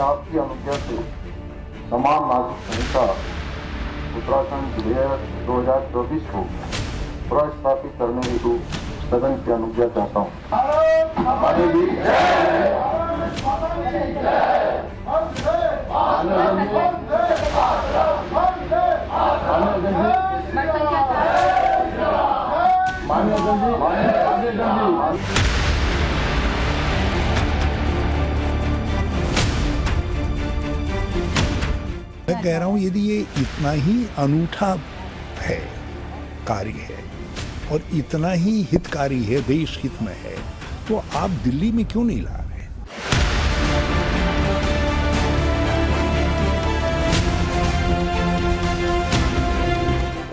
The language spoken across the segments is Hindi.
आपकी अनुज्ञा से समान नागरिक संहिता उत्तराखंड विधेयक 2024 को प्रस्तावित करने हेतु सदन की अनुज्ञा चाहता हूँ। मैं कह रहा हूं यदि ये इतना ही अनूठा है, कार्य है और इतना ही हितकारी है, देश हित में है, तो आप दिल्ली में क्यों नहीं ला रहे?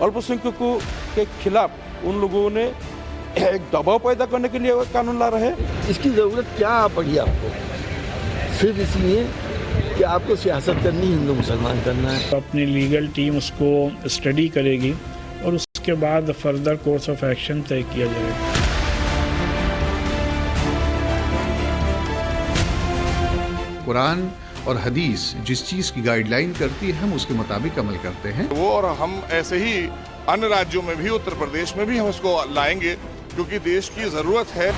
अल्पसंख्यकों के खिलाफ उन लोगों ने एक दबाव पैदा करने के लिए कानून ला रहे हैं। इसकी ज़रूरत क्या पड़ी आपको? सिर्फ इसलिए कि आपको सियासत करनी, हिंदू मुसलमान करना है। अपनी लीगल टीम उसको स्टडी करेगी और उसके बाद फर्दर कोर्स ऑफ एक्शन तय किया जाएगा। कुरान और हदीस जिस चीज की गाइडलाइन करती है हम उसके मुताबिक अमल करते हैं। वो और हम ऐसे ही अन्य राज्यों में भी, उत्तर प्रदेश में भी हम इसको लाएंगे क्योंकि देश की जरूरत है।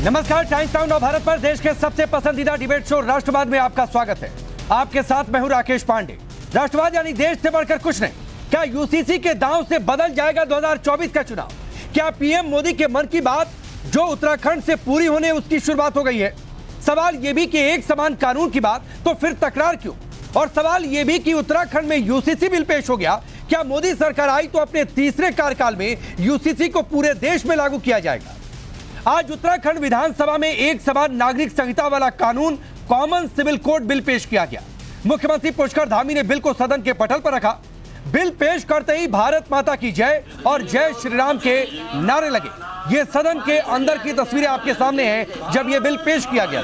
नमस्कार, टाइम्स नाउ भारत पर देश के सबसे पसंदीदा डिबेट शो राष्ट्रवाद में आपका स्वागत है। आपके साथ मैं हूं राकेश पांडे। राष्ट्रवाद यानी देश से बढ़कर कुछ नहीं। क्या यूसीसी के दांव से बदल जाएगा 2024 का चुनाव? क्या पीएम मोदी के मन की बात जो उत्तराखंड से पूरी होने उसकी शुरुआत हो गई है? सवाल यह भी कि एक समान कानून की बात, तो फिर तकरार क्यों? और सवाल यह भी कि उत्तराखंड में यूसीसी बिल पेश हो गया, क्या मोदी सरकार आई तो अपने तीसरे कार्यकाल में यूसीसी को पूरे देश में लागू किया जाएगा? आज उत्तराखंड विधानसभा में एक समान नागरिक संहिता वाला कानून कॉमन सिविल कोड बिल पेश किया गया। मुख्यमंत्री पुष्कर धामी ने बिल को सदन के पटल पर रखा। बिल पेश करते ही भारत माता की जय और जय श्री राम के नारे लगे। ये सदन के अंदर की तस्वीरें आपके सामने हैं जब यह बिल पेश किया गया।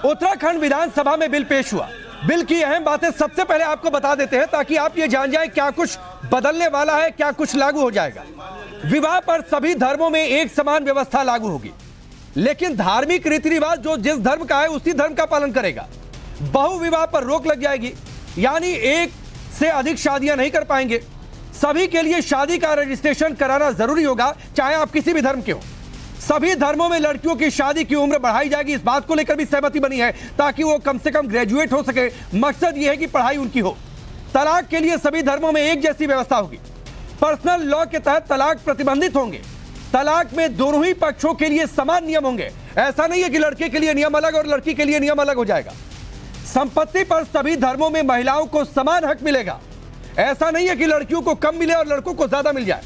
उत्तराखंड विधानसभा में बिल पेश हुआ। बिल की अहम बातें सबसे पहले आपको बता देते हैं ताकि आप ये जान जाएं क्या कुछ बदलने वाला है, क्या कुछ लागू हो जाएगा। विवाह पर सभी धर्मों में एक समान व्यवस्था लागू होगी, लेकिन धार्मिक रीति रिवाज जो जिस धर्म का है उसी धर्म का पालन करेगा। बहु विवाह पर रोक लग जाएगी, यानी एक से अधिक शादियां नहीं कर पाएंगे। सभी के लिए शादी का रजिस्ट्रेशन कराना जरूरी होगा, चाहे आप किसी भी धर्म के हो। सभी धर्मों में लड़कियों की शादी की उम्र बढ़ाई जाएगी। इस बात को लेकर भी सहमति बनी है ताकि वो कम से कम ग्रेजुएट हो सके। मकसद यह है कि पढ़ाई उनकी हो। तलाक के लिए सभी धर्मों में एक जैसी व्यवस्था होगी। पर्सनल लॉ के तहत तलाक प्रतिबंधित होंगे। तलाक में दोनों ही पक्षों के लिए समान नियम होंगे। ऐसा नहीं है कि लड़के के लिए नियम अलग और लड़की के लिए नियम अलग हो जाएगा। संपत्ति पर सभी धर्मों में महिलाओं को समान हक मिलेगा। ऐसा नहीं है कि लड़कियों को कम मिले और लड़कों को ज्यादा मिल जाए।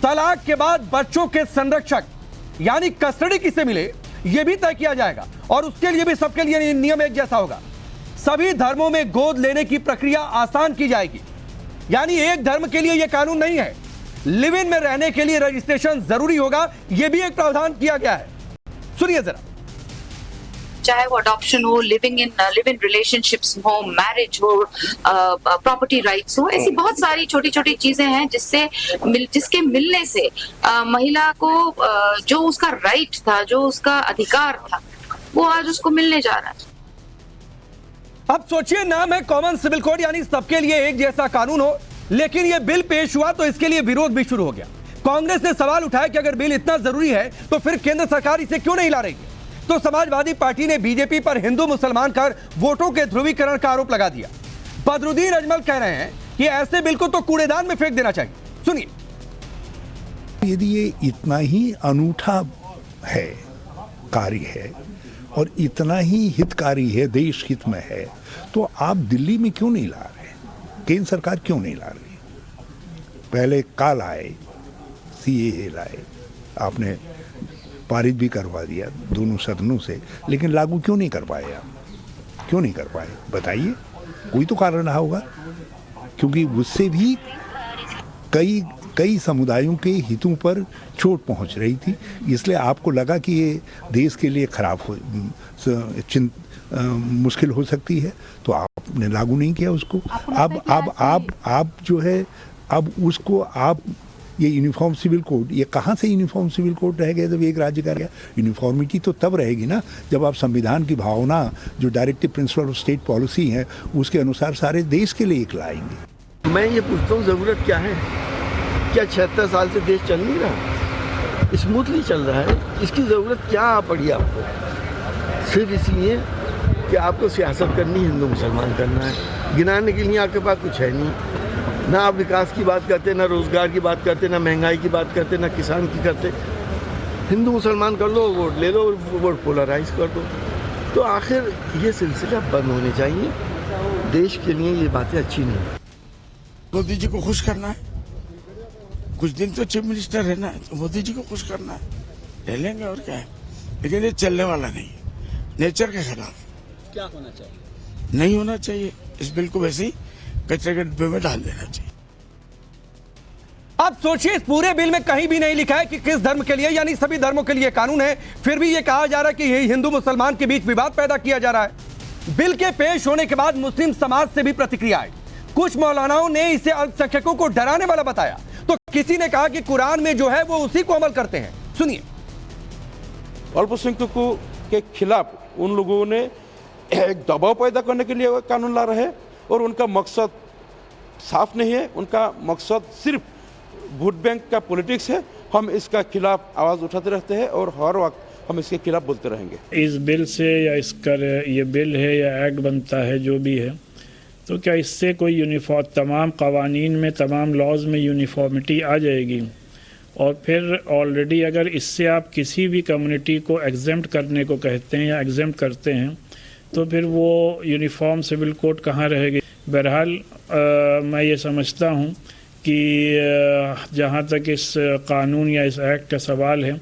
तलाक के बाद बच्चों के संरक्षक यानी कस्टडी किसे मिले यह भी तय किया जाएगा और उसके लिए भी सबके लिए नियम एक जैसा होगा। सभी धर्मों में गोद लेने की प्रक्रिया आसान की जाएगी, यानी एक धर्म के लिए यह कानून नहीं है। लिव इन में रहने के लिए रजिस्ट्रेशन जरूरी होगा, यह भी एक प्रावधान किया गया है। सुनिए जरा। चाहे वो अडॉप्शन हो, लिव इन रिलेशनशिप्स हो, मैरिज हो, प्रॉपर्टी राइट्स हो, ऐसी बहुत सारी छोटी छोटी चीजें हैं जिसके मिलने से महिला को जो उसका राइट था, जो उसका अधिकार था, वो आज उसको मिलने जा रहा है। अब सोचिए, नाम है कॉमन सिविल कोड, यानी सबके लिए एक जैसा कानून हो, लेकिन यह बिल पेश हुआ तो इसके लिए विरोध भी शुरू हो गया। कांग्रेस ने सवाल उठाया कि अगर बिल इतना जरूरी है तो फिर केंद्र सरकार इसे क्यों नहीं ला रही है। तो समाजवादी पार्टी ने बीजेपी पर हिंदू मुसलमान कर वोटों के ध्रुवीकरण का आरोप लगा दिया। बदरुद्दीन अजमल कह रहे हैं कि ऐसे बिल को तो कूड़ेदान में फेंक देना चाहिए। सुनिए। यदि ये इतना ही अनूठा है, कार्य है और इतना ही हितकारी है, देश हित में है, तो आप दिल्ली में क्यों नहीं ला रहे? केंद्र सरकार क्यों नहीं ला रही? पहले काल आए, सीएए लाए, आपने पारित भी करवा दिया दोनों सदनों से, लेकिन लागू क्यों नहीं कर पाए आप? क्यों नहीं कर पाए बताइए? कोई तो कारण रहा होगा, क्योंकि उससे भी कई कई समुदायों के हितों पर चोट पहुंच रही थी, इसलिए आपको लगा कि ये देश के लिए खराब हो मुश्किल हो सकती है, तो आपने लागू नहीं किया उसको। अब जो है अब उसको आप ये यूनिफॉर्म सिविल कोड, ये कहाँ से यूनिफॉर्म सिविल कोड रह गया जब एक राज्य का गया? यूनिफॉर्मिटी तो तब रहेगी ना जब आप संविधान की भावना, जो directive principle of state policy है, उसके अनुसार सारे देश के लिए एक लाएंगे। मैं ये पूछता हूँ, ज़रूरत क्या है? क्या 76 साल से देश चल नहीं रहा? स्मूथली चल रहा है। इसकी ज़रूरत क्या पड़ी आपको? सिर्फ इसलिए कि आपको सियासत करनी, हिंदू मुसलमान करना है। गिनाने के लिए आपके पास कुछ है नहीं। ना आप विकास की बात करते, ना रोज़गार की बात करते, ना महंगाई की बात करते, ना किसान की करते। हिंदू मुसलमान कर लो, वोट ले लो, वोट पोलराइज कर दो। तो आखिर ये सिलसिला बंद होने चाहिए। देश के लिए ये बातें अच्छी नहीं। मोदी जी को खुश करना है, कुछ दिन तो चीफ मिनिस्टर रहना है, तो मोदी जी को खुश करना है, ले लेंगे और क्या है। लेकिन ये चलने वाला नहीं, नेचर के खिलाफ। क्या होना चाहिए? नहीं होना चाहिए। इस बिल को वैसे ही कचरे के डिब्बे में डाल देना चाहिए। आप सोचिए, इस पूरे बिल में कहीं भी नहीं लिखा है कि किस धर्म के लिए, यानी सभी धर्मों के लिए कानून है, फिर भी ये कहा जा रहा है कि यही हिंदू मुसलमान के बीच विवाद पैदा किया जा रहा है। बिल के पेश होने के बाद मुस्लिम समाज से भी प्रतिक्रिया आई। कुछ मौलानाओं ने इसे अल्पसंख्यकों को डराने वाला बताया, तो किसी ने कहा कि कुरान में जो है वो उसी को अमल करते हैं। सुनिए। अल्पसंख्यकों के खिलाफ उन लोगों ने एक दबाव पैदा करने के लिए कानून ला रहे हैं, और उनका मकसद साफ नहीं है। उनका मकसद सिर्फ वोट बैंक का पॉलिटिक्स है। हम इसका खिलाफ आवाज़ उठाते रहते हैं और हर वक्त हम इसके खिलाफ बोलते रहेंगे। इस बिल से या इसका ये बिल है या एक्ट बनता है जो भी है, तो क्या इससे कोई यूनिफॉर्म, तमाम कवानीन में, तमाम लॉज में यूनिफॉर्मिटी आ जाएगी? और फिर ऑलरेडी अगर इससे आप किसी भी कम्युनिटी को एग्जेम्प्ट करने को कहते हैं या एग्जेम्प्ट करते हैं, तो फिर वो यूनिफॉर्म सिविल कोड कहाँ रहेगी? बहरहाल मैं ये समझता हूँ कि जहाँ तक इस कानून या इस एक्ट का सवाल है,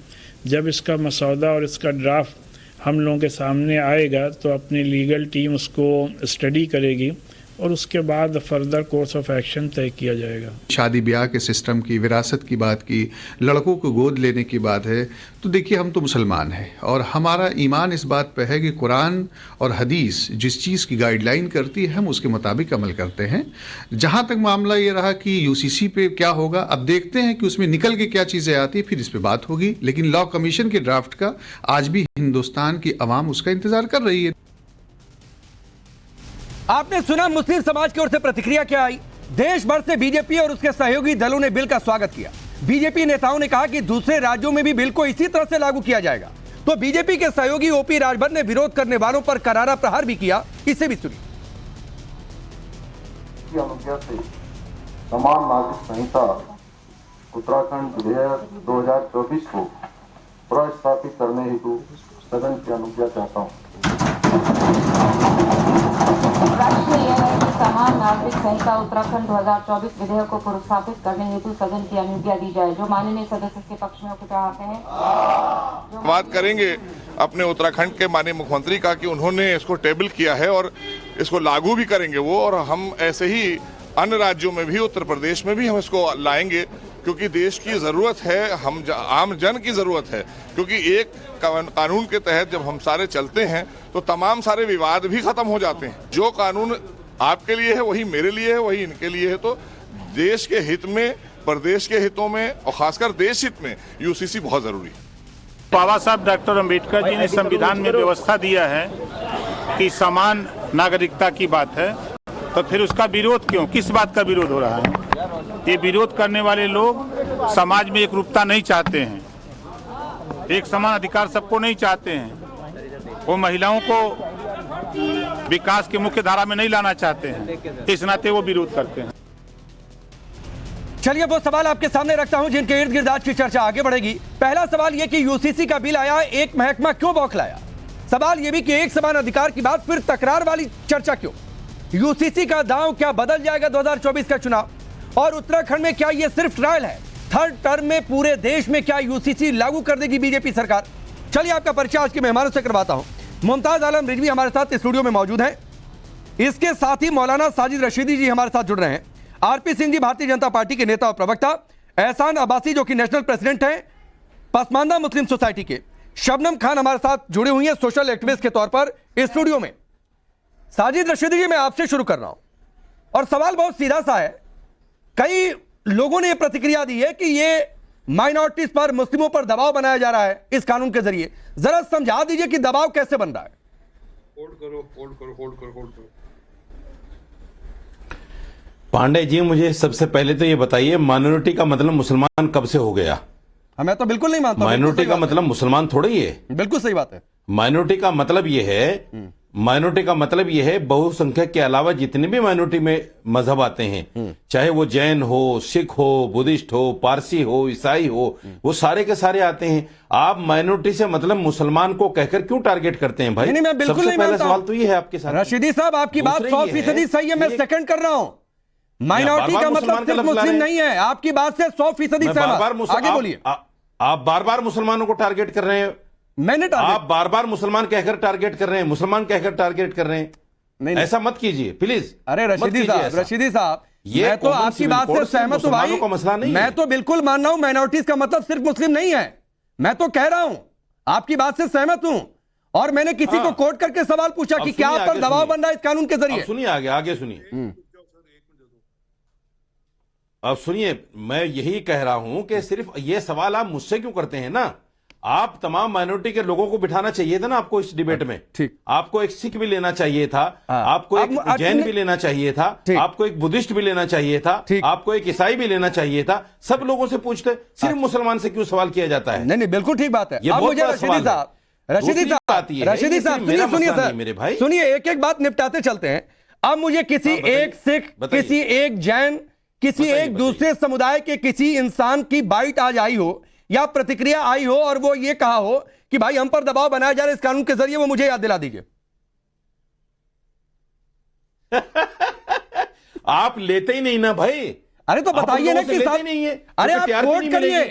जब इसका मसौदा और इसका ड्राफ्ट हम लोगों के सामने आएगा तो अपनी लीगल टीम उसको स्टडी करेगी और उसके बाद फर्दर कोर्स ऑफ एक्शन तय किया जाएगा। शादी ब्याह के सिस्टम की, विरासत की बात की, लड़कों को गोद लेने की बात है, तो देखिए हम तो मुसलमान हैं और हमारा ईमान इस बात पे है कि कुरान और हदीस जिस चीज़ की गाइडलाइन करती है हम उसके मुताबिक अमल करते हैं। जहाँ तक मामला ये रहा कि यूसीसी पे क्या होगा, अब देखते हैं कि उसमें निकल के क्या चीज़ें आती, फिर इस पर बात होगी। लेकिन लॉ कमीशन के ड्राफ्ट का आज भी हिंदुस्तान की आवाम उसका इंतज़ार कर रही है। आपने सुना मुस्लिम समाज की ओर से प्रतिक्रिया क्या आई। देश भर से बीजेपी और उसके सहयोगी दलों ने बिल का स्वागत किया। बीजेपी नेताओं ने कहा कि दूसरे राज्यों में भी बिल को इसी तरह से लागू किया जाएगा। तो बीजेपी के सहयोगी ओपी राजभर ने विरोध करने वालों पर करारा प्रहार भी किया। इसे भी सुनिए। अनुज्ञा से समान नागरिक संहिता उत्तराखंड विधेयक 2024 को प्रस्तावित करने हेतु सदन की अनुज्ञा चाहता हूँ। प्रश्न यह है कि समान नागरिक संहिता उत्तराखंड 2024 विधेयक को पुरस्कृत करने हेतु सदन की अनुज्ञा दी जाए। जो माननीय सदस्य के पक्ष में कुछ चाहते हैं। बात करेंगे अपने उत्तराखंड के माननीय मुख्यमंत्री का कि उन्होंने इसको टेबल किया है और इसको लागू भी करेंगे वो, और हम ऐसे ही अन्य राज्यों में भी, उत्तर प्रदेश में भी हम इसको लाएंगे, क्योंकि देश की ज़रूरत है, हम आम जन की ज़रूरत है। क्योंकि एक कानून के तहत जब हम सारे चलते हैं तो तमाम सारे विवाद भी खत्म हो जाते हैं। जो कानून आपके लिए है वही मेरे लिए है, वही इनके लिए है। तो देश के हित में, प्रदेश के हितों में और खासकर देश हित में यूसीसी बहुत ज़रूरी है। बाबा साहब डॉक्टर अम्बेडकर जी ने संविधान में व्यवस्था दिया है कि समान नागरिकता की बात है, तो फिर उसका विरोध क्यों? किस बात का विरोध हो रहा है? ये विरोध करने वाले लोग समाज में एकरूपता नहीं चाहते हैं, एक समान अधिकार सबको नहीं चाहते हैं, वो महिलाओं को विकास के मुख्य धारा में नहीं लाना चाहते हैं, इस नाते वो विरोध करते हैं। चलिए वो सवाल आपके सामने रखता हूं जिनके इर्द गिर्द आज की चर्चा आगे बढ़ेगी। पहला सवाल यह कि यूसीसी का बिल आया, एक महकमा क्यों बौखलाया? सवाल यह भी कि एक समान अधिकार की बात फिर तकरार वाली चर्चा क्यों? यूसीसी का दांव क्या बदल जाएगा 2024 का चुनाव? और उत्तराखंड में क्या यह सिर्फ ट्रायल है? थर्ड टर्म में पूरे देश में क्या यूसीसी लागू कर देगी बीजेपी सरकार? चलिए आपका परिचय आज के मेहमानों से करवाता हूं। मुमताज आलम रिजवी हमारे साथ स्टूडियो में मौजूद हैं। इसके साथ ही मौलाना साजिद रशीदी जी हमारे साथ जुड़ रहे हैं। आरपी सिंह जी भारतीय जनता पार्टी के नेता और प्रवक्ता, एहसान अब्बासी जो कि नेशनल प्रेसिडेंट हैं पसमानदा मुस्लिम सोसाइटी के, शबनम खान हमारे साथ जुड़े हुई हैं सोशल एक्टिविस्ट के तौर पर इस स्टूडियो में। साजिद रशीदी जी, मैं आपसे शुरू कर रहा हूं और सवाल बहुत सीधा सा है। कई लोगों ने यह प्रतिक्रिया दी है कि ये माइनॉरिटीज पर, मुस्लिमों पर दबाव बनाया जा रहा है इस कानून के जरिए। जरा समझा दीजिए कि दबाव कैसे बन रहा है। होल्ड करो। पांडे जी, मुझे सबसे पहले तो ये बताइए, माइनॉरिटी का मतलब मुसलमान कब से हो गया? मैं तो बिल्कुल नहीं मानता। माइनॉरिटी का मतलब मुसलमान थोड़ा ही है। बिल्कुल सही बात है। माइनॉरिटी का मतलब ये है बहुसंख्यक के अलावा जितने भी माइनॉरिटी में मजहब आते हैं, चाहे वो जैन हो, सिख हो, बुद्धिस्ट हो, पारसी हो, ईसाई हो, वो सारे के सारे आते हैं। आप माइनॉरिटी से मतलब मुसलमान को कहकर क्यों टारगेट करते हैं भाई? नहीं, मैं बिल्कुल नहीं मानता। सवाल तो ये है आपके साथ। रशीदी साहब, आपकी बात 100% सही है, मैं सेकंड कर रहा हूं। माइनॉरिटी का मतलब सिर्फ मुस्लिम नहीं है। आपकी बात से 100% सहमत। आगे बोलिए। आप बार बार मुसलमानों को टारगेट कर रहे हैं। आप बार बार मुसलमान कहकर टारगेट कर रहे हैं, मुसलमान कहकर टारगेट कर रहे हैं। नहीं, ऐसा मत कीजिए प्लीज। अरे रशीदी साहब, मैं तो आपकी बात से सहमत हूं भाई। मसला नहीं, मैं तो बिल्कुल मान रहा हूं माइनॉरिटीज का मतलब सिर्फ मुस्लिम नहीं है। मैं तो कह रहा हूं, आपकी बात से सहमत हूं। और मैंने किसी को कोट करके सवाल पूछा कि क्या आप पर दबाव बन रहा है इस कानून के जरिए। सुनिए, आगे सुनिए। अब सुनिए, मैं यही कह रहा हूं कि सिर्फ ये सवाल आप मुझसे क्यों करते हैं ना? आप तमाम माइनॉरिटी के लोगों को बिठाना चाहिए था ना आपको इस डिबेट में। ठीक, आपको एक सिख भी लेना चाहिए था, आपको एक जैन भी लेना चाहिए था, आपको एक बुद्धिस्ट भी लेना चाहिए था, आपको एक ईसाई भी लेना चाहिए था। सब लोगों से पूछते, सिर्फ मुसलमान से क्यों सवाल किया जाता है? नहीं, बिल्कुल ठीक बात है। ये मुझे रशीदी साहब सुनिए सर, मेरे भाई सुनिए, एक एक बात निपटाते चलते हैं। अब मुझे किसी एक सिख, किसी एक जैन, किसी एक दूसरे समुदाय के किसी इंसान की बाइट आज आई हो या प्रतिक्रिया आई हो और वो ये कहा हो कि भाई हम पर दबाव बनाया जा रहा है इस कानून के जरिए, वो मुझे याद दिला दीजिए। आप लेते ही नहीं ना भाई। अरे तो बताइए ना कि साथ नहीं है। अरे आप कोट करिए,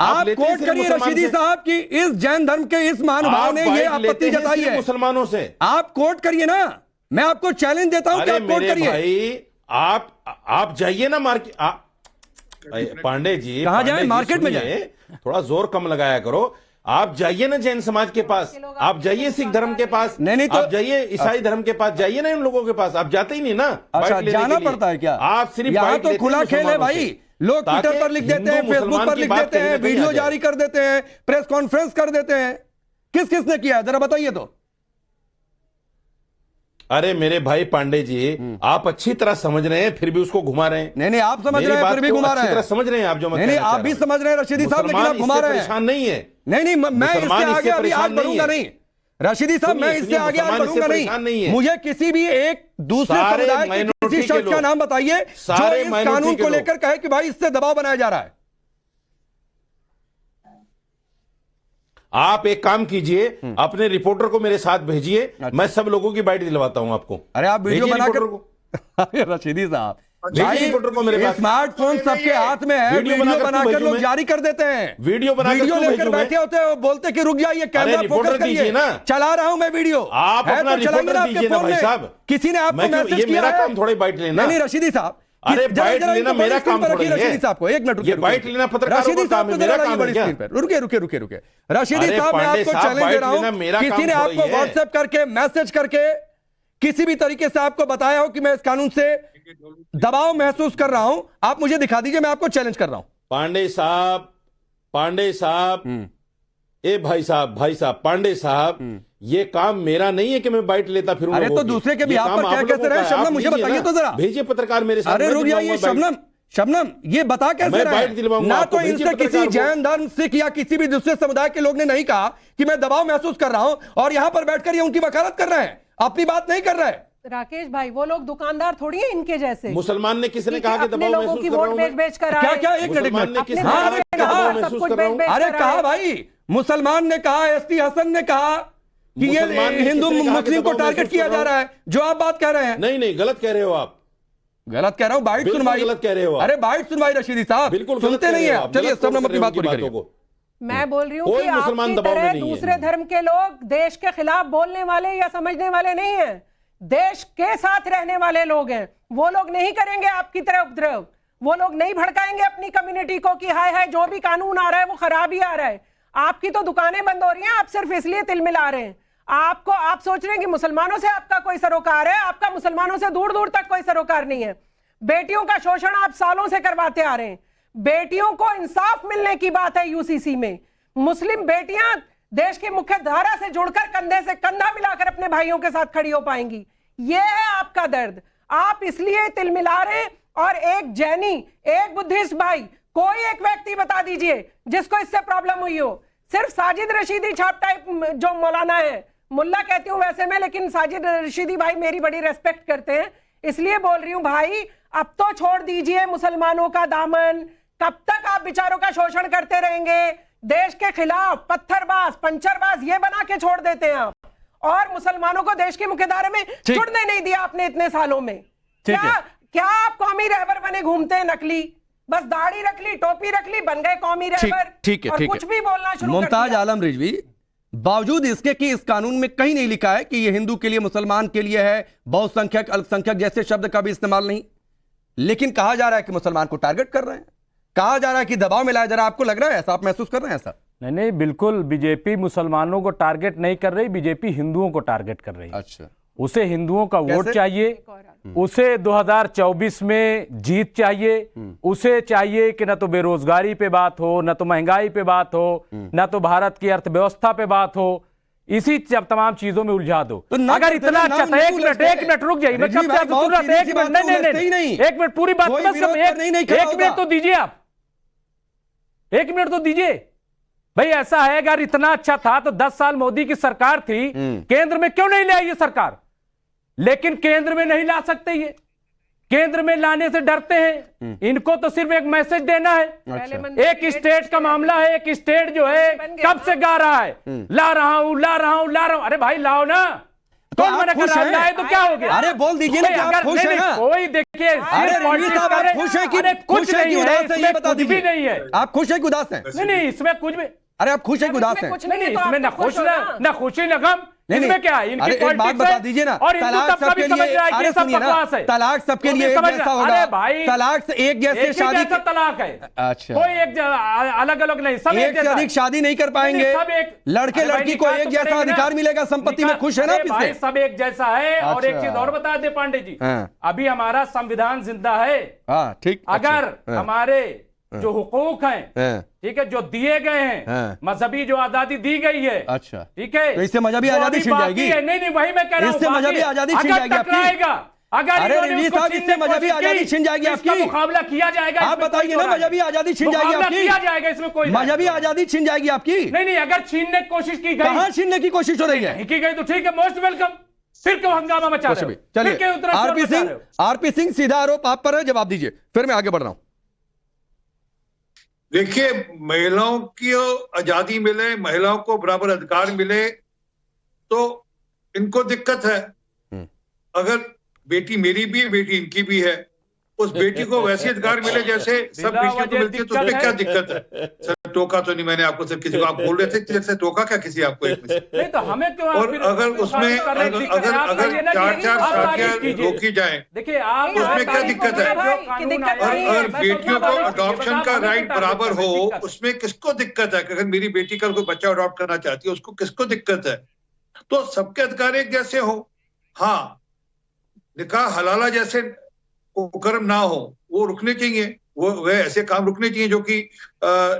आप कोट करिए रशीदी साहब की इस जैन धर्म के इस महानुभाव ने ये आपत्ति जताई है मुसलमानों से। आप कोट करिए ना, मैं आपको चैलेंज देता हूं कि आप कोट करिए। आप जाइए ना मार्केट। पांडे जी, कहां जाए? मार्केट में जाए। थोड़ा जोर कम लगाया करो। आप जाइए ना जैन समाज के पास, आप जाइए सिख धर्म के पास, नहीं तो आप जाइए ईसाई धर्म के पास, जाइए ना इन लोगों के पास। आप जाते ही नहीं ना। अच्छा, जाना पड़ता है क्या? आप सिर्फ यहाँ तो खुला खेल है भाई। लोग ट्विटर पर लिख देते हैं, फेसबुक पर लिख देते हैं, वीडियो जारी कर देते हैं, प्रेस कॉन्फ्रेंस कर देते हैं। किसने किया है जरा बताइए तो। अरे मेरे भाई पांडे जी, आप अच्छी तरह समझ रहे हैं फिर भी उसको घुमा रहे हैं। नहीं, आप समझ रहे हैं फिर भी घुमा रहे हैं। समझ रहे हैं आप जो नहीं, आप भी समझ रहे हैं रशीदी साहब, लेकिन आप घुमा रहे हैं। परेशान नहीं है। नहीं, मैं इससे आगे अभी आगे बढ़ूंगा नहीं रशीदी साहब, मैं इससे आगे आगे बढ़ूंगा नहीं। मुझे किसी भी एक दूसरे समुदाय के किसी शख्स का नाम बताइए जो इस कानून को लेकर कहे कि भाई इससे दबाव बनाया जा रहा है। आप एक काम कीजिए, अपने रिपोर्टर को मेरे साथ भेजिए। अच्छा। मैं सब लोगों की बाइट दिलवाता हूं आपको। अरे आप वीडियो बनाकर रशीदी साहब, रिपोर्टर को मेरे पास स्मार्टफोन सबके हाथ में है, वीडियो बनाकर लोग जारी कर देते हैं। वीडियो लेकर बैठे होते हैं, बोलते कि रुक जाइए, कैमरा फोकस करिए ना, चला रहा हूं मैं वीडियो। आप अपना रिपोर्टर दीजिए ना भाई साहब। किसी ने आपको मैसेज किया? मेरा काम थोड़ी बाइट लेना। नहीं रशीदी साहब, अरे बाइट लेना मेरा काम थोड़ी है। रशीदी साहब को एक मिनट रुकिए, बाइट लेना पत्रकारों का काम है, मेरा काम है क्या? रुके रशीदी साहब, मैं आपको चैलेंज दे रहा हूं। किसी ने आपको व्हाट्सएप करके, मैसेज करके, किसी भी तरीके से आपको बताया हो कि मैं इस कानून से दबाव महसूस कर रहा हूं, आप मुझे दिखा दीजिए, मैं आपको चैलेंज कर रहा हूं। पांडे साहब, ए भाई साहब, पांडे साहब, ये काम मेरा नहीं है कि मैं बाइट लेता फिरूं। अरे तो दूसरे के भी आप पर क्या कैसे रहे? शबनम मुझे बताइए तो जरा। भेजिए पत्रकार मेरे साथ। अरे रुक जाइए शबनम, ये बता कैसे रहे? ना तो इनसे किसी जैन धर्म, सिख या किसी भी दूसरे समुदाय के लोग ने नहीं कहा कि मैं दबाव महसूस कर रहा हूं, और यहां पर बैठकर ये उनकी वकालत कर रहे हैं, अपनी बात नहीं कर रहे। राकेश भाई, वो लोग दुकानदार थोड़ी है इनके जैसे। मुसलमान ने किसने कहा कि दबाव महसूस कर रहा हूं? बेच कर क्या एक मिनट, अरे कहा भाई, मुसलमान ने कहा, एसटी हसन ने कहा कि ये हिंदू मुस्लिम को टारगेट किया जा रहा है, जो आप बात कह रहे हैं। नहीं, गलत कह रहे हो आप। गलत कह रहा हूं, बाइट सुनवाई। गलत कह रहे हो। अरे बाइट सुनवाई रशीदी साहब, बिल्कुल सुनते नहीं है आप। चलिए सब अपनी बात पूरी करिए। मैं बोल रही हूँ कि आपकी तरह दूसरे धर्म के लोग देश के खिलाफ बोलने वाले या समझने वाले नहीं है, देश के साथ रहने वाले लोग हैं। वो लोग नहीं करेंगे आपकी तरह उपद्रव, वो लोग नहीं भड़काएंगे अपनी कम्युनिटी को कि हाय हाय जो भी कानून आ रहा है वो खराब ही आ रहा है। आपकी तो दुकानें बंद हो रही हैं, आप सिर्फ इसलिए तिल मिला रहे हैं। आप सोच रहे हैं कि मुसलमानों से आपका कोई सरोकार है, आपका मुसलमानों से दूर दूर तक कोई सरोकार नहीं है। बेटियों का शोषण आप सालों से करवाते आ रहे हैं। बेटियों को इंसाफ मिलने की बात है यूसीसी में। मुस्लिम बेटियां देश की मुख्य धारा से जुड़कर कंधे से कंधा मिलाकर अपने भाइयों के साथ खड़ी हो पाएंगी। यह है आपका दर्द। आप इसलिए तिल मिला रहे हैं। और एक जैनी, एक बुद्धिस्ट भाई, कोई एक व्यक्ति बता दीजिए जिसको इससे प्रॉब्लम हुई हो। सिर्फ साजिद रशीदी छाप टाइप जो मौलाना है, मुल्ला कहती हूं वैसे में, लेकिन साजिद रशीदी भाई मेरी बड़ी रेस्पेक्ट करते हैं, इसलिए बोल रही हूं भाई अब तो छोड़ दीजिए मुसलमानों का दामन। कब तक आप बेचारों का शोषण करते रहेंगे? देश के खिलाफ पत्थरबाज, पंचरबाज ये बना के छोड़ देते हैं आप, और मुसलमानों को देश की मुख्यधारा में जुड़ने नहीं दिया आपने इतने सालों में। क्या आप कौमी रहबर बने घूमते हैं नकली? बस दाढ़ी रख ली, टोपी रख ली, बन गए कौमी रहबर। ठीक है, और कुछ भी बोलना शुरू कर मुमताज आलम रिजवी, बावजूद इसके कि इस कानून में कहीं नहीं लिखा है कि ये हिंदू के लिए, मुसलमान के लिए है, बहुसंख्यक, अल्पसंख्यक जैसे शब्द का भी इस्तेमाल नहीं, लेकिन कहा जा रहा है कि मुसलमान को टारगेट कर रहे हैं, कहा जा रहा है कि दबाव में लाया जा रहा है। आपको लग रहा है ऐसा? आप महसूस कर रहे हैं ऐसा? नहीं, बिल्कुल बीजेपी मुसलमानों को टारगेट नहीं कर रही, बीजेपी हिंदुओं को टारगेट कर रही है। अच्छा, उसे हिंदुओं का वोट चाहिए, उसे 2024 में जीत चाहिए, उसे चाहिए कि न तो बेरोजगारी पे बात हो, न तो महंगाई पे बात हो, न तो भारत की अर्थव्यवस्था पे बात हो, इसी तमाम चीजों में उलझा दो। तो अगर इतना अच्छा था, एक मिनट रुक जाइए, मैं कब से आपसे सुन रहा था, एक मिनट, एक मिनट पूरी बात, एक मिनट तो दीजिए आप, एक मिनट तो दीजिए भाई। ऐसा है अगर इतना अच्छा था तो 10 साल मोदी की सरकार थी, केंद्र में क्यों नहीं लाई ये सरकार? लेकिन केंद्र में नहीं ला सकते, ये केंद्र में लाने से डरते हैं। इनको तो सिर्फ एक मैसेज देना है। अच्छा। एक स्टेट का मामला है, एक स्टेट जो है कब से गा रहा है ला रहा हूं, ला रहा हूं, ला रहा हूं। अरे भाई लाओ ना, तो आप खुश हैं? तो क्या हो गया? अरे बोल दीजिए ना कि आप खुश हैं ना? कोई देखिए, अरे रणवीर साहब, आप खुश हैं कि कुछ नहीं है, ये बता दीजिए। नहीं है, आप खुश हैं कि उदास हैं? नहीं, इसमें कुछ भी। अरे आप खुश हैं कि उदास हैं? नहीं, इसमें ना खुश ना खुशी ना गम, इसमें क्या है? इनकी एक बात बता दीजिए ना, तलाक सबके लिए, अरे सुनिए ना, तलाक सबके लिए एक जैसा होगा? अरे भाई, तलाक से एक जैसे शादी, तलाक है। अच्छा, कोई एक अलग अलग नहीं, सब एक से अधिक शादी नहीं कर पाएंगे। लड़के लड़की को एक जैसा अधिकार मिलेगा संपत्ति में, खुश है ना? भाई सब एक जैसा है। और एक चीज और बता दे पांडे जी, अभी हमारा संविधान जिंदा है। ठीक, अगर हमारे जो हुकूक हैं, ठीक है, जो दिए गए हैं, मजहबी जो आजादी दी गई है, अच्छा ठीक है, तो इससे मजहबी आजादी छिन जाएगी? नहीं, वही मैं कह रहा हूं, इससे मजहबी आजादी छिन जाएगी आपकी? अरे रणवीर साहब, इससे मजहबी आजादी छिन जाएगी आपकी? मुकाबला किया जाएगा, आप बताइए ना, मजहबी आजादी छिन जाएगी आपकी? किया जाएगा, इसमें कोई मजहबी आजादी छिन जाएगी आपकी? नहीं, अगर छीनने की कोशिश की गई, कहां छीनने की कोशिश हो रही है? की गई तो ठीक है, मोस्ट वेलकम। फिर क्यों हंगामा मचा रहे हो? चलिए, आरपी सिंह, सीधा आरोप आप पर है, जवाब दीजिए, फिर मैं आगे बढ़ रहा हूं। देखिए, महिलाओं की आजादी मिले, महिलाओं को बराबर अधिकार मिले तो इनको दिक्कत है। अगर बेटी मेरी भी है, बेटी इनकी भी है, उस बेटी को वैसे अधिकार मिले जैसे सब बेटियों को मिलती है, तो उसमें क्या दिक्कत है? सर टोका तो नहीं मैंने आपको, सर किसी को आप बोल रहे थे जैसे टोका क्या किसी आपको एक में? नहीं तो हमें क्यों? और अगर उसमें अगर 4 शादियां रोकी जाए, देखिए आप, उसमें क्या दिक्कत है? और अगर बेटियों को अडॉप्शन का राइट बराबर हो, उसमें किसको दिक्कत है? अगर मेरी बेटी कल कोई बच्चा अडॉप्ट करना चाहती है, उसको किसको दिक्कत है? तो सबके अधिकार एक जैसे हो। हाँ, निकाह हलाला जैसे कुकर्म ना हो, वो रुकने चाहिए, वो ऐसे काम रुकने चाहिए जो कि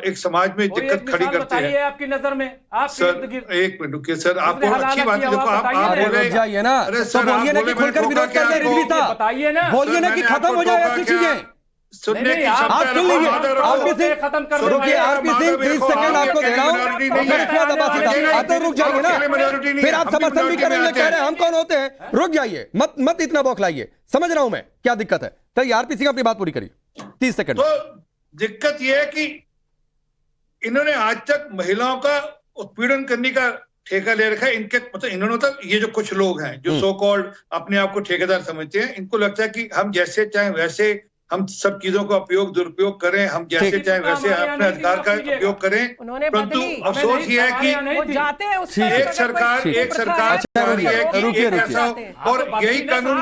एक समाज में दिक्कत खड़ी करते हैं। आपकी नजर में आप सर, एक मिनट रुकिए सर, आपको अच्छी बात है, देखो आप बोले जाइए ना, अरे सर बोलिए ना कि खुलकर विरोध कर रहे हैं, बताइए ना, बोलिए ना कि खत्म हो जाए ऐसी चीजें। सुनने की आप सुन लीजिए, आरपी सिंह खत्म कर रुकिए, आरपी सिंह 20 सेकंड आपको दे रहा हूँ, आप तो रुक जाइए ना, फिर आप समर्थन भी करेंगे, कह रहे हैं हम कौन होते हैं? रुक जाइए, मत इतना बौखलाइए, समझ रहा हूं मैं क्या दिक्कत है। तो आरपी सिंह अपनी बात पूरी करिए, 30 सेकंड। तो दिक्कत यह है कि इन्होंने आज तक महिलाओं का उत्पीड़न करने का ठेका ले रखा है। इनके मतलब इन्होंने, मतलब ये जो कुछ लोग हैं जो सो कॉल्ड अपने आप को ठेकेदार समझते हैं, इनको लगता है कि हम जैसे चाहें वैसे हम सब चीजों का उपयोग दुरुपयोग करें, हम जैसे चाहे वैसे अपने अधिकार का उपयोग करें, परंतु अफसोस ये है कि एक सरकार और यही कानून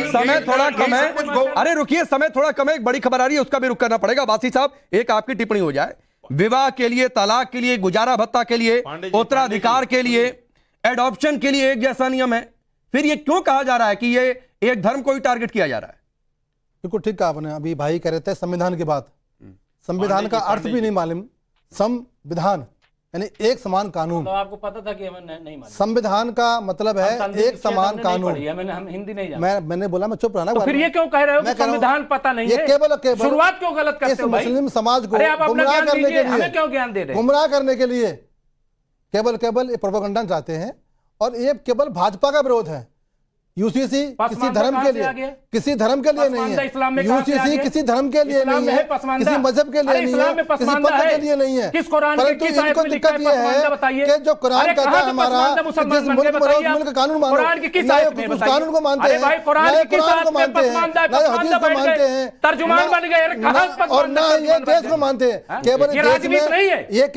समय थोड़ा कम है। अरे रुकिए, समय थोड़ा कम है, एक बड़ी खबर आ रही है, उसका भी रुक करना पड़ेगा। वासी साहब, एक आपकी टिप्पणी हो जाए। विवाह के लिए, तलाक के लिए, गुजारा भत्ता के लिए, उत्तराधिकार के लिए, एडॉप्शन के लिए एक जैसा नियम है, फिर ये क्यों कहा जा रहा है कि ये एक धर्म को ही टारगेट किया जा रहा है? बिल्कुल ठीक कहा आपने। अभी भाई कह रहे थे संविधान की बात, संविधान का अर्थ भी नहीं मालूम। संविधान यानी एक समान कानून। तो आपको पता था कि हमें नहीं मालूम। संविधान का मतलब है एक समान कानून। हम हिंदी नहीं जानते। मैंने बोला मैं चुप रहना। तो फिर ये क्यों कह रहे हो कि संविधान पता नहीं है? केवल शुरुआत क्यों गलत करते हो भाई? मुस्लिम समाज को गुमराह करने के लिए, हमें क्यों ज्ञान दे रहे हैं? गुमराह करने के लिए केवल प्रोपेगेंडा चाहते हैं, और ये केवल भाजपा का विरोध है। यूसीसी किसी धर्म के लिए नहीं है, यूसीसी किसी धर्म के लिए नहीं है, किसी मजहब के लिए नहीं है, किसी पंथ के लिए नहीं है। परंतु इनको दिक्कत ये है कि जो कुरान कहता है हमारा, जिस मुल्क में रहो उस मुल्क का कानून मानो, ना उस कानून को मानते हैं, ना कुरान को मानते हैं, ना हदीस को मानते हैं, और ना ये देश को मानते हैं। केवल देश में ये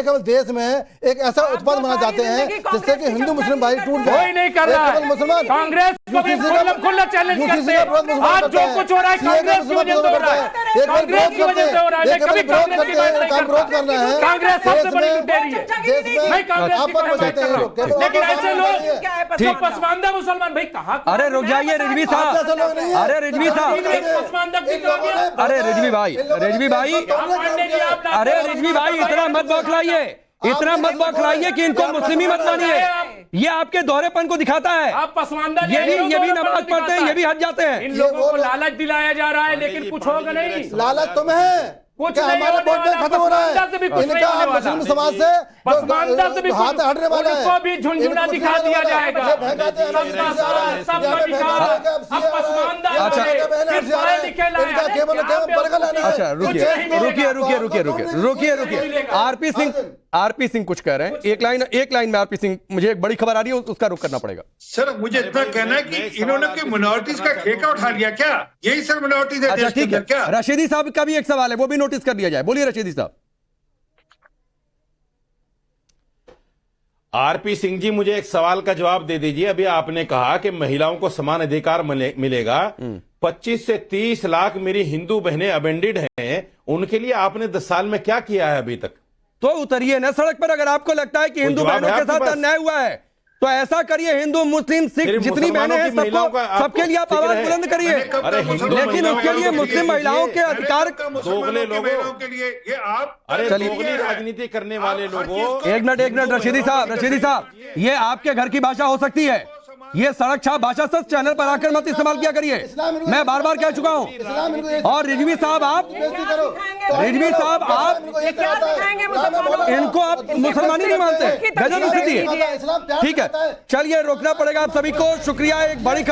केवल देश में एक ऐसा उत्पाद बनाना चाहते हैं जिससे कि हिंदू मुस्लिम भाई टूट जाए। मुसलमान कांग्रेस को भी खुला चैलेंज करते हैं। आज जो कुछ हो रहा है कांग्रेस की वजह से हो रहा है, कांग्रेस की वजह से हो रहा है। कभी कांग्रेस की बात नहीं करता। कांग्रेस सबसे बड़ी लुटेरी है। मैं कांग्रेस की बात कर रहा हूं, लेकिन ऐसे लोग ठीक पसमानदा मुसलमान भाई कहां? अरे रुक जाइए रिजवी साहब, अरे रिजवी साहब, अरे रिजवी भाई, अरे रिजवी भाई इतना मत बौखलाइए, इतना मत बौखलाइए कि इनको मुस्लिमी मत मानिए। ये आपके दोहरेपन को दिखाता है। आप पसमानदा ये भी नमाज पढ़ते हैं, ये भी हज जाते हैं। इन लोगों को लालच दिलाया जा रहा है, लेकिन कुछ होगा नहीं। लालच तुम्हें है, कुछ हमारा वोट बैंक खत्म हो रहा है। इनका मुस्लिम समाज से पसमानदा से भी हाथ हटने वाला है, उनको भी झुनझुना दिखा दिया जाएगा। अच्छा रुकिए। आरपी सिंह कुछ कह रहे हैं, एक लाइन में आरपी सिंह, मुझे एक बड़ी खबर आ रही है, उसका रुख करना पड़ेगा। सर मुझे इतना कहना है कि इन्होंने कोई मिनॉरिटीज का ठेका उठा लिया क्या? यही सर मिनॉरिटीज है। अच्छा ठीक है, रशीदी साहब का भी एक सवाल है, वो भी नोटिस कर लिया जाए। बोलिए रशीदी साहब। आरपी सिंह जी, मुझे एक सवाल का जवाब दे दीजिए। अभी आपने कहा कि महिलाओं को समान अधिकार मिलेगा। 25 से 30 लाख मेरी हिंदू बहनें अबेंडेड हैं, उनके लिए आपने 10 साल में क्या किया है अभी तक? तो उतरिए ना सड़क पर। अगर आपको लगता है कि हिंदू बहनों के साथ अन्याय हुआ है तो ऐसा करिए, हिंदू मुस्लिम सिख जितनी बहनें हैं सबके लिए आप आवाज बुलंद करिए, लेकिन उसके लिए मुस्लिम महिलाओं के अधिकार दोगले लोगों के लिए ये आप दोगली राजनीति करने वाले लोगों। एक मिनट रशीदी साहब, ये आपके घर की भाषा हो सकती है, ये सड़क छाप भाषा से चैनल पर आकर मत इस्तेमाल किया करिए, मैं बार बार कह चुका हूं। और रिजवी साहब आप इनको आप मुसलमानी नहीं मानते, गजब स्थिति है। ठीक है, चलिए रोकना पड़ेगा आप सभी को। शुक्रिया। एक बड़ी खबर